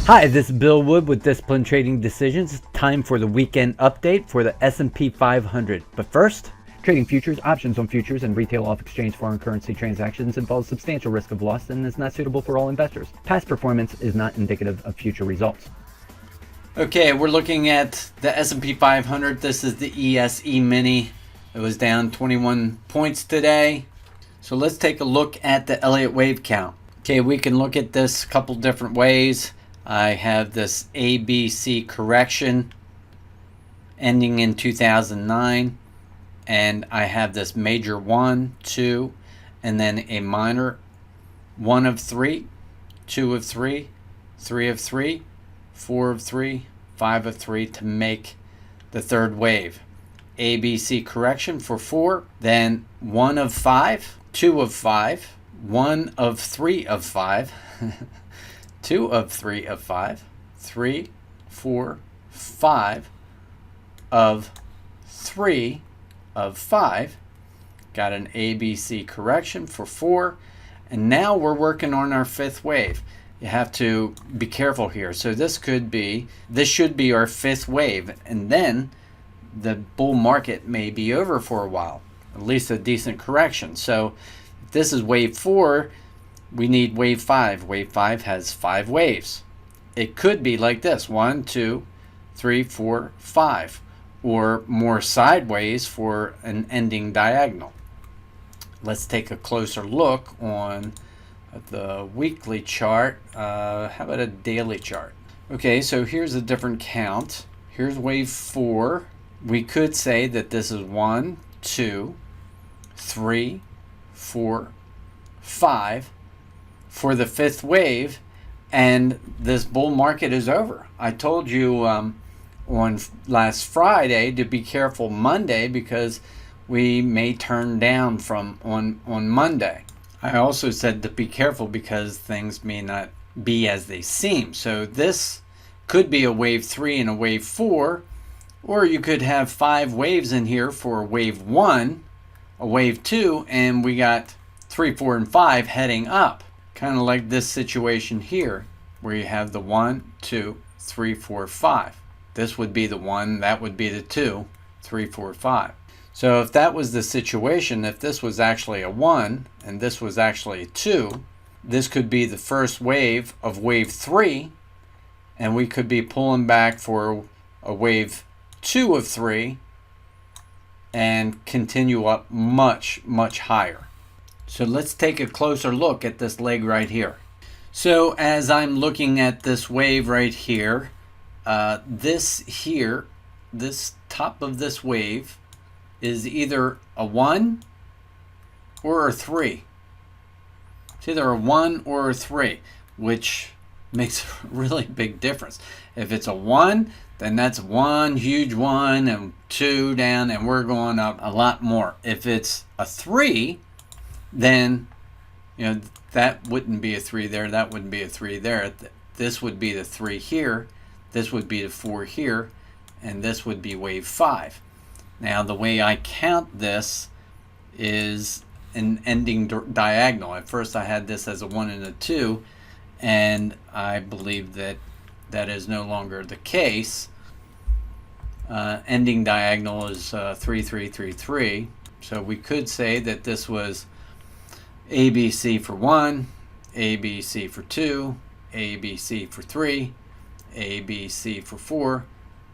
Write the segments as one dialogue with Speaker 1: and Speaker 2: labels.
Speaker 1: Hi, this is Bill Wood with Disciplined Trading Decisions. It's time for the weekend update for the S&P 500. But first, trading futures, options on futures, and retail off-exchange foreign currency transactions involves substantial risk of loss and is not suitable for all investors. Past performance is not indicative of future results.
Speaker 2: Okay, we're looking at the S&P 500. This is the Emini. It was down 21 points today. So let's take a look at the Elliott Wave count. Okay, we can look at this a couple different ways. I have this ABC correction ending in 2009, and I have this major 1, 2, and then a minor 1 of 3, 2 of 3, 3 of 3, 4 of 3, 5 of 3 to make the third wave. ABC correction for 4, then 1 of 5, 2 of 5, 1 of 3 of 5, 2 of 3 of 5, 3, 4, 5 of 3 of 5. Got an ABC correction for 4. And now we're working on our fifth wave. You have to be careful here. So this should be our fifth wave. And then the bull market may be over for a while, at least a decent correction. So if this is wave 4, we need wave 5. Wave 5 has 5 waves. It could be like this: 1, 2, 3, 4, 5, or more sideways for an ending diagonal. Let's take a closer look on the weekly chart. How about a daily chart? Okay, so here's a different count. Here's wave 4. We could say that this is 1, 2, 3, 4, 5 for the fifth wave, and this bull market is over. I told you on last Friday to be careful Monday because we may turn down from on Monday. I also said to be careful because things may not be as they seem. So this could be a wave 3 and a wave 4, or you could have 5 waves in here for a wave 1, a wave 2, and we got 3, 4, and 5 heading up. Kind of like this situation here, where you have the 1, 2, 3, 4, 5. This would be the 1, that would be the 2, 3, 4, 5. So if that was the situation, if this was actually a 1 and this was actually a 2, this could be the first wave of wave 3, and we could be pulling back for a wave 2 of 3 and continue up much, much higher. So let's take a closer look at this leg right here. So as I'm looking at this wave right here, this top of this wave is either a 1 or a 3. It's either a 1 or a 3, which makes a really big difference. If it's a 1, then that's one huge 1 and 2 down, and we're going up a lot more. If it's a 3, then that wouldn't be a 3 there, that wouldn't be a 3 there. This would be the 3 here, this would be the 4 here, and this would be wave 5. Now the way I count this is an ending diagonal. At first I had this as a 1 and a 2, and I believe that that is no longer the case. Ending diagonal is 3, 3, 3, 3. So we could say that this was ABC for 1, ABC for 2, ABC for 3, ABC for 4,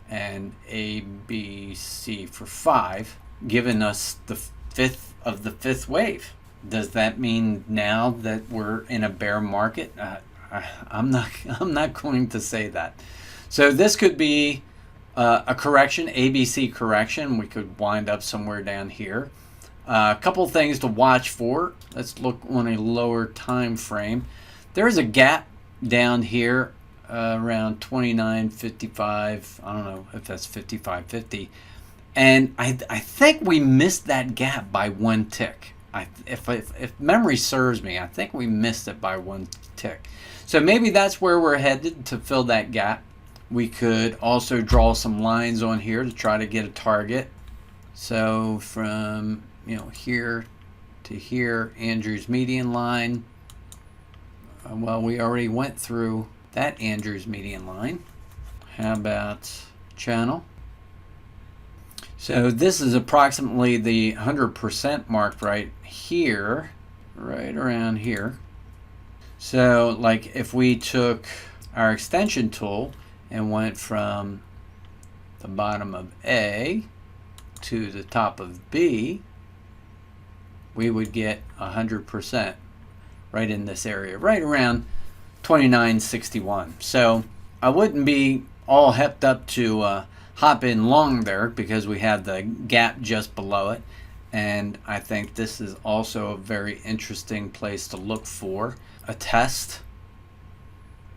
Speaker 2: and ABC for 5, giving us the fifth of the fifth wave. Does that mean now that we're in a bear market? I'm not going to say that. So this could be a correction, ABC correction. We could wind up somewhere down here. A couple things to watch for. Let's look on a lower time frame. There is a gap down here around 29.55. I don't know if that's 55.50. And I think we missed that gap by 1 tick. If memory serves me, I think we missed it by 1 tick. So maybe that's where we're headed to fill that gap. We could also draw some lines on here to try to get a target. So from here to here, Andrew's median line. Well, we already went through that Andrews median line. How about channel? So this is approximately the 100% mark right here, right around here. So like if we took our extension tool and went from the bottom of A to the top of B, we would get 100% right in this area, right around 29.61. So I wouldn't be all hepped up to hop in long there because we have the gap just below it. And I think this is also a very interesting place to look for a test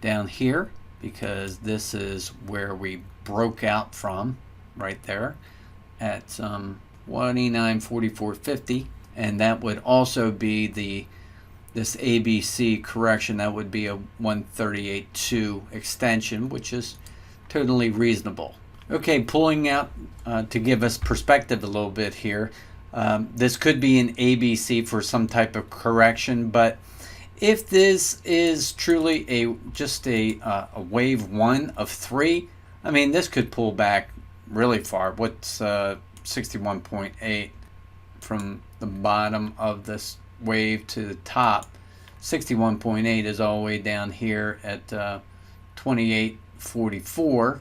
Speaker 2: down here, because this is where we broke out from right there at 29.4450, and that would also be this ABC correction. That would be a 138.2 extension, which is totally reasonable. Okay, pulling out to give us perspective a little bit here. This could be an ABC for some type of correction, but if this is truly just a wave 1 of 3, I mean, this could pull back really far. What's 61.8 from the bottom of this wave to the top? 61.8 is all the way down here at 28.44.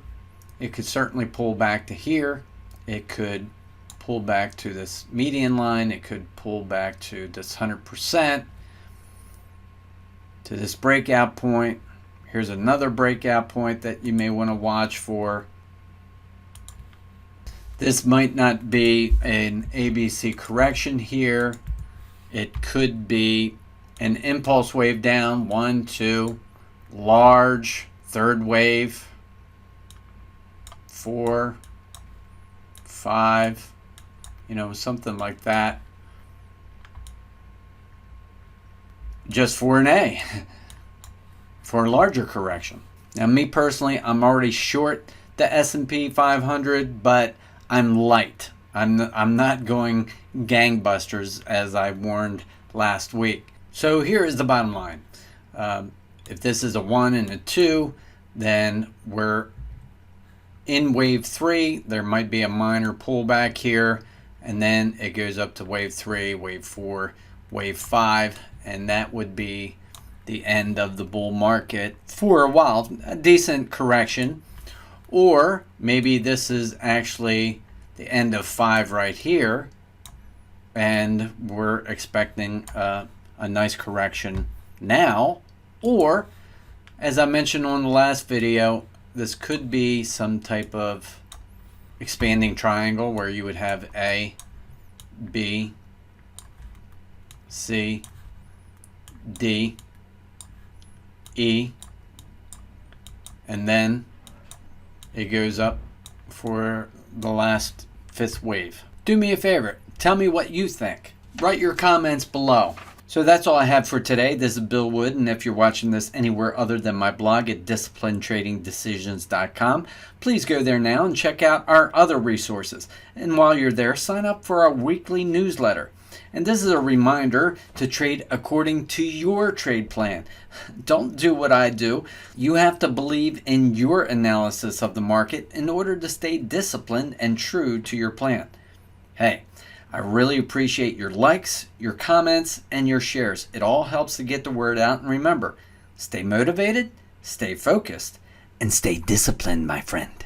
Speaker 2: It could certainly pull back to here. It could pull back to this median line. It could pull back to this 100%, to this breakout point. Here's another breakout point that you may want to watch for. This might not be an ABC correction here. It could be an impulse wave down, 1, 2, large, third wave, 4, 5, something like that. Just for an A, for a larger correction. Now, me personally, I'm already short the S&P 500, but I'm light. I'm not going gangbusters as I warned last week. So here is the bottom line. If this is a 1 and a 2, then we're in wave 3. There might be a minor pullback here, and then it goes up to wave 3, wave 4, wave 5, and that would be the end of the bull market for a while. A decent correction. Or maybe this is actually the end of 5 right here, and we're expecting a nice correction now. Or, as I mentioned on the last video, this could be some type of expanding triangle where you would have A, B, C, D, E, and then it goes up for the last 5th wave. Do me a favor, tell me what you think. Write your comments below. So that's all I have for today. This is Bill Wood, and if you're watching this anywhere other than my blog at disciplinedtradingdecisions.com, please go there now and check out our other resources. And while you're there, sign up for our weekly newsletter. And this is a reminder to trade according to your trade plan. Don't do what I do. You have to believe in your analysis of the market in order to stay disciplined and true to your plan. Hey, I really appreciate your likes, your comments, and your shares. It all helps to get the word out. And remember, stay motivated, stay focused, and stay disciplined, my friend.